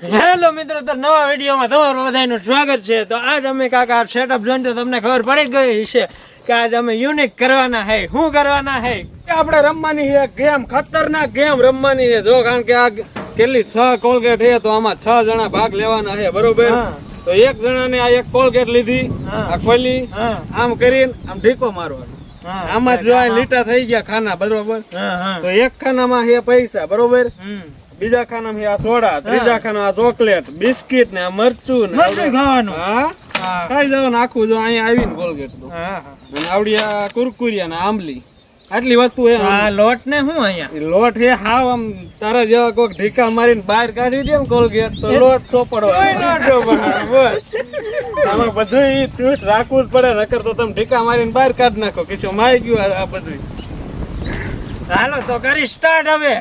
Hello મિત્રો, તો નવા વિડીયોમાં તમારું બધાનું સ્વાગત છે। તો આજ અમે કાકા સેટઅપ જોઈને તો તમને ખબર પડી ગઈ છે કે આજ અમે યુનિક કરવાના હે। શું કરવાના હે? આપણે રમવાની છે ગેમ, ખતરનાક ગેમ રમવાની છે। જો કારણ કે આ કેટલી 6 કોલગેટ છે તો આમાં 6 જણા ભાગ લેવાના છે, બરોબર? તો એક જણાને આ એક કોલગેટ લીધી, આ ખોલી, આમ કરીને આમ ઢીકો મારવાનો। આમાં જો આ લીટા થઈ ગયા ખાના, બરોબર? તો એક ખાનામાં છે પૈસા, બરોબર? બીજા ખાનામાં છે આ સોડા, ત્રીજા ખાના આ ચોકલેટ, બિસ્કિટ ને આ મરચું ને ખાવાનું। હા, ખાઈ જવાનું આખું। જો અહીંયા આવીને કોલગેટ તો અને આવડી આ કુરકુરિયા ને આંબલી, આટલી વસ્તુ છે। આ લોટ ને શું અહીંયા લોટ છે હાવ આમ તારા જેવા કોઈક ઢીકા મારીને બહાર કાઢી દે ને કોલગેટ તો લોટ ચોપડવાનો। આમાં બધું ઈ ટ્વિસ્ટ રાખવું જ પડે, નકર તો તમે ઢીકા મારીને બહાર કાઢી નાખો કે શું મારી ગયું આ બધું। હાલો તો કરી સ્ટાર્ટ હવે।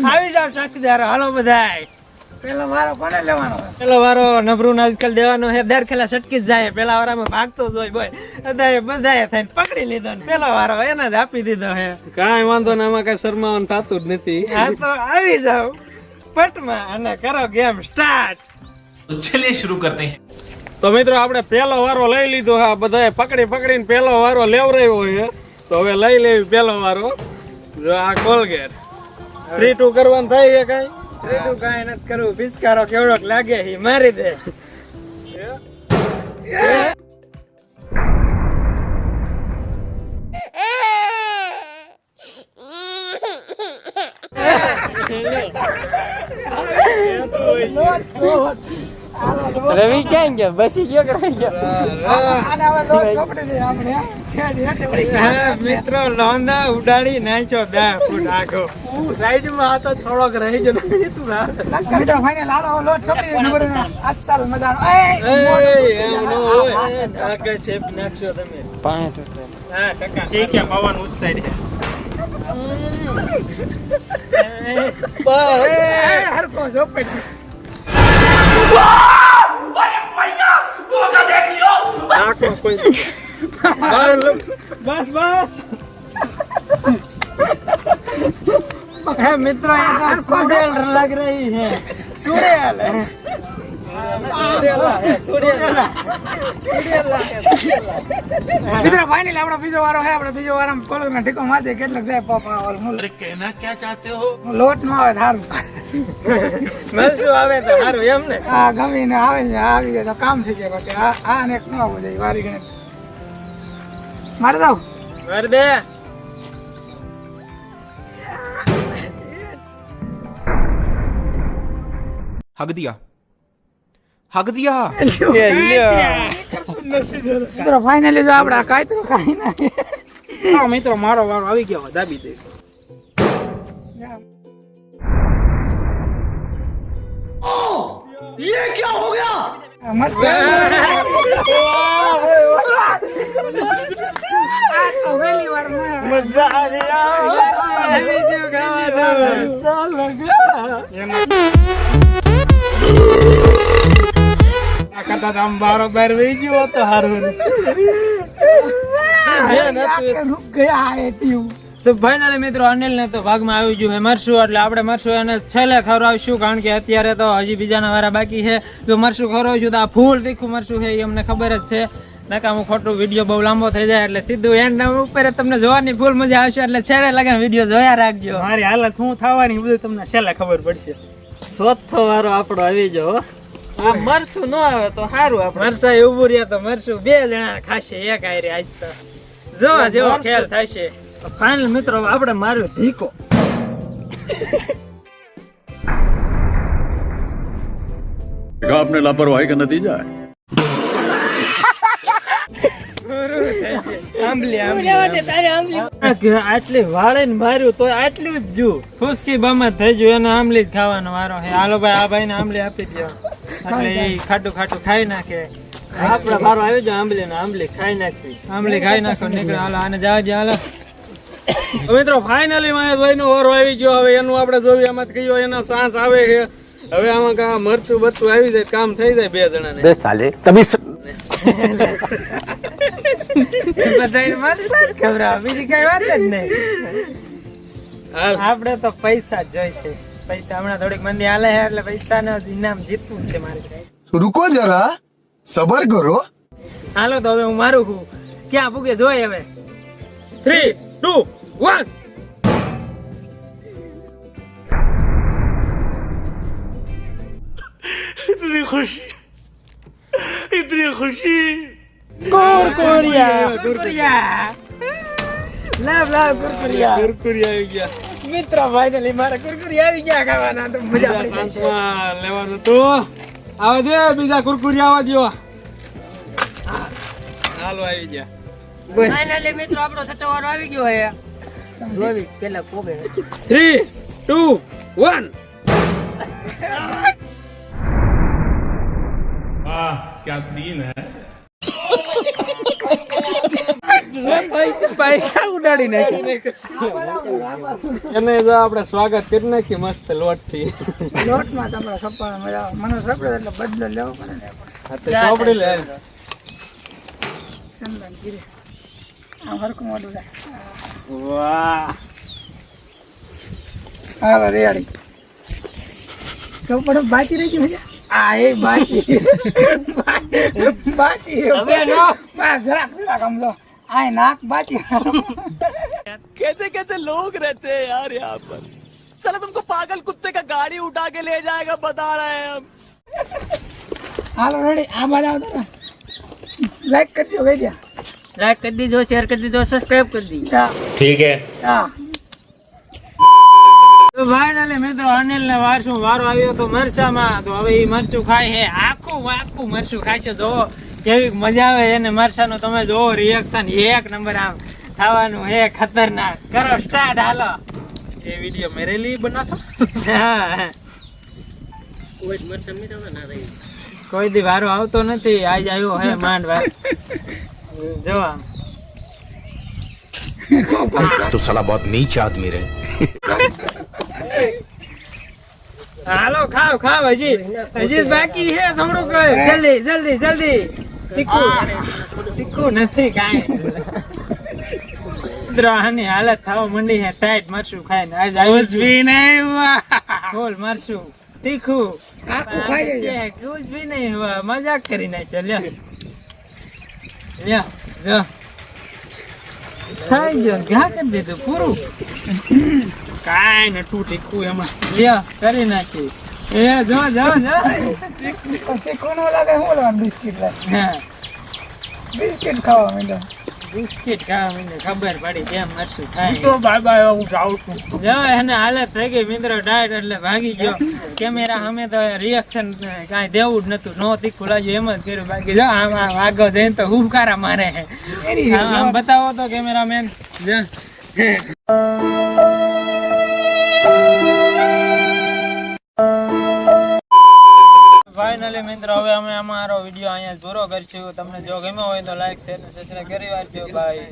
આવી જાવ સાક્ષીદારો, હાલો બધાય। પેલો વારો કોને લેવાનો? પેલો વારો નબરું આજકાલ દેવાનો હે, દર ખેલા સટકી જ જાય। પેલા વારામાં ભાગતો જ હોય બોય, બધાએ થઈને પકડી લીધો ને પેલો વારો એને જ આપી દીધો હે। કાંઈ વાંધો ને, આમાં કઈ શરમાવાનું થતું જ નથી। હા તો આવી જાવ પટમાં અને કરો ગેમ સ્ટાર્ટ। तो चलिए शुरू करते हैं। તો મિત્રો આપણે પેલો વારો લઈ લીધો હા, બધાએ પકડી પકડીને પેલો વારો લેવરાયો છે। તો હવે લઈ લેવી પેલો વારો। જો આ કોલગેટ 3 2 કરવાનું થાય છે કઈ? ત્રીજું કાંઈ નથી કરવું, પિચકારો કેવડોક લાગે એ મારી દે। રવિ ક્યાં ગયો? બસી ગયો કે રહી ગયો? આને હવે લોટ ચોપડી દઈએ આપણે, છેડ હેઠે વળી ગયા. હા મિત્રો, લોંદા ઉડાડી નાખ્યો 10 ફૂટ આગો। સાઈડમાં હતો થોડોક રહી ગયો, તું નક્કર મિત્રો ફાઇનલ હાલો હવે લોટ ચોપડી દઈએ નંબર ને અસલ મજાનો। એમ ન હોય। આગળ શેપ નાખશો તમે 5%। હા ટકા ઠીક છે, પવન ઉત્સાહી છે। હરકો ચોપડી આંખમાં કોઈ बस बस। है मित्रों, ये तो सुडेल लग रही है। सुडेल મિત્રો ફાઇનલ આપણો બીજો વારો છે। આપણે બીજો વારો કોલગેટ ઢીકો મારી દે, કેટલો જાય પાપા अरे कहना क्या चाहते हो? લોટ નો આવે સારું। मरसू आवे तो हारू एम ने। આ ગમીને આવે છે, આવી જાય તો કામ થઈ જાય। બાકી આ ને એક ન આવવું જોઈએ વારી ગણે મારી દઉં। मार दे। हग दिया, हग दिया। મિત્રો ફાઇનલી જો આપણે કાઈ તો કાઈ ના। हाँ मित्रों, मारो वारो આવી ગયો, દાબી દે। પહેલી વાર मजा आ गया। अभी जो गाना कदा हम बराबर वही जो तो हारून। રૂક ગયા આ એટીયુ। તો ફાઇનલી મિત્રો અનિલ ને તો ભાગમાં આવી ગયું હે મરસું, એટલે આપણે મરસું એને છેલ્લે ખવડાવીશું, કારણ કે અત્યારે તો હજી બીજાના વારા બાકી છે। જો મરસું ખવડાવીશું તો આ ફૂલ તીખું મરસું છે, એ અમને ખબર જ છે। નકામું ખોટું વિડીયો બહુ લાંબો થઈ જાય, એટલે સીધું એન્ડ ઉપર તમને જોવાની ફૂલ મજા આવશે। એટલે છેલ્લે લગન વિડીયો જોયા રાખજો। મારી હાલત શું થવાની બધું તમને છેલ્લે ખબર પડશે। ચોથો વારો આપણો આવી ગયો। આ મરસું ન આવે તો સારું, આપણે મરસા ઉભું રહ્યા તો મરસું 2 જણા ખાશે એક આયરે। આજ તો જોવા જેવો ખેલ થશે। ફાઇનલ મિત્રો આપણે માર્યો ઢીકો। आपने लापरवाही का नतीजा है। આટલી વાળે ને માર્યું તો આટલું જ જુ ખુશકી બમત થઈ ગયું, એને આંબલી જ ખાવાનો વારો છે। હાલો ભાઈ, આ ભાઈ ને આંબલી આપી દો, એટલે એ ખાટું ખાટું ખાઈ નાખે। આપડે વારો આવી જાય આંબલી ને, આંબલી ખાઈ નાખવી, આંબલી ખાઈ નાખો નીકળે। હાલો આને જવા દે। હાલો મિત્રો ફાઇનલી મહેશભાઈ નો વારો આવી ગયો। હવે એનું આપણે જોઈએ, આમાં કયો એના સાંસ આવે છે। હવે આમાં કા મરચું બરચું આવી જાય, કામ થઈ જાય 2 જણાને। बे साले तभी બધાને મરસા જ ખવડાવે, બીજી કઈ વાત જ નહીં। હાલ. આપણે તો પૈસા જ જોઈશે. પૈસા હમણાં થોડીક મંદી હાલે છે એટલે પૈસાનો ઇનામ જીતવું જ છે મારે. रुको जरा सबर करो. હાલો તો હવે હું મારું છું. ક્યાં પૂગે જોઈએ હવે. 3, 2, 1. કુરકુરિયા. લાવ લાવ કુરકુરિયા. કુરકુરી આવી ગયા. મિત્રો ફાઇનલી મારા કુરકુરિયા આવી ગયા ખાવાના તો મજા પડી જશે. સાંજમાં લેવાનું તો આવા દે બીજા કુરકુરી આવા દો. હાલો આવી ગયા. ફાઇનલી મિત્રો આપણો સટવારો આવી ગયો છે. જોવી પેલા પોગે. 3, 2, 1. वाह क्या सीन है પૈસા ઉડાડી નાખી. એને જો આપણે સ્વાગત કરી નાખી મસ્ત લોટથી. લોટમાં તમારા સપ્પા મજા આવે. મને સપડે એટલે બદલો લેવો પડે ને આપણે. આ તો ચોપડી લે. ચંદન ગીરે આ હરકું મોઢું લે. વાહ. હા રેડી સૌ પડો બાકી રહી ગયું છે. આ એ બાકી બાકી હવે નો. બસ જરાક આમ લો આ નાક બાકી. कैसे कैसे लोग रहते हैं यार यहाँ पर. साला तुमको पागल कुत्ते का गाड़ी उठा के ले जाएगा बता रहे हैं हम. હાલો રેડી આ બાદ આવતો ને લાઈક કરી દો ભાઈ. લાઈક કરી દીધો, શેર કરી દીધો, સબસ્ક્રાઇબ કરી દીધો. ठीक है હા તો ફાઇનલી મિત્રો અનિલ ને વારો આવ્યો તો મરચામાં. તો હવે એ મરચું ખાય છે. આખું મરચું ખાય છે. જોવો કેવી મજા આવે એને મરચાનું. તમે જોવો રિએક્શન એક નંબર આમ ખાવાનું હે ખતરનાક. કરો સ્ટાર્ટ હાલો. ये वीडियो मेरे लिए बना था. હા. કોઈ દી વારો આવતો નથી. આજ આવ્યો હે માંડ વાર. જો આમ. तो साला बहुत नीच आदमी रहे હાલો ખાવ હજી બાકી છે થોડુંક. જલ્દી તીખું નથી કાંઈ. આની હાલત થવા મંડી છે ટાઈટ. મરચું ખાઈને આજ આવ્યું જ બી નહીં હુઆ. ફૂલ મરચું તીખું આખું ખાઈ જાય. કુછ ભી નહીં હુઆ. મજાક કરી નાખ્યો. લ્યો જો ખાઈ ગયો ને ઘા કરી દીધું પૂરું. કાંઈ નતું ટીકું એમાં. લ્યો કરી નાખ્યું. એ જો કોનો લાગે હું લેવાનું બિસ્કિટ લાગે. હા બિસ્કિટ ખાવા માંડો. બિસ્કિટ ખાવા મને ખબર પડી કેમ મરચું ખાય. તો બાય બાય હું જાઉં છું. જો એને હાલત થઈ ગઈ મિત્રો ડાયટ એટલે ભાગી ગયો. કેમેરા સામે તો રિએક્શન કાંઈ દેવું જ નતું. નો તીખું લાગ્યું એમ જ કર્યું. બાકી જો આમ આગળ જઈને તો હુંકારા મારે છે. આમ બતાવો તો કેમેરામેન. જો ફાઇનલી મિત્રો હવે અમે અમારો વિડીયો અહીંયા પૂરો કરીશું. તમને જો ગમ્યો હોય તો લાઈક શેર અને સબસ્ક્રાઇબ કરી વાળજો. બાય.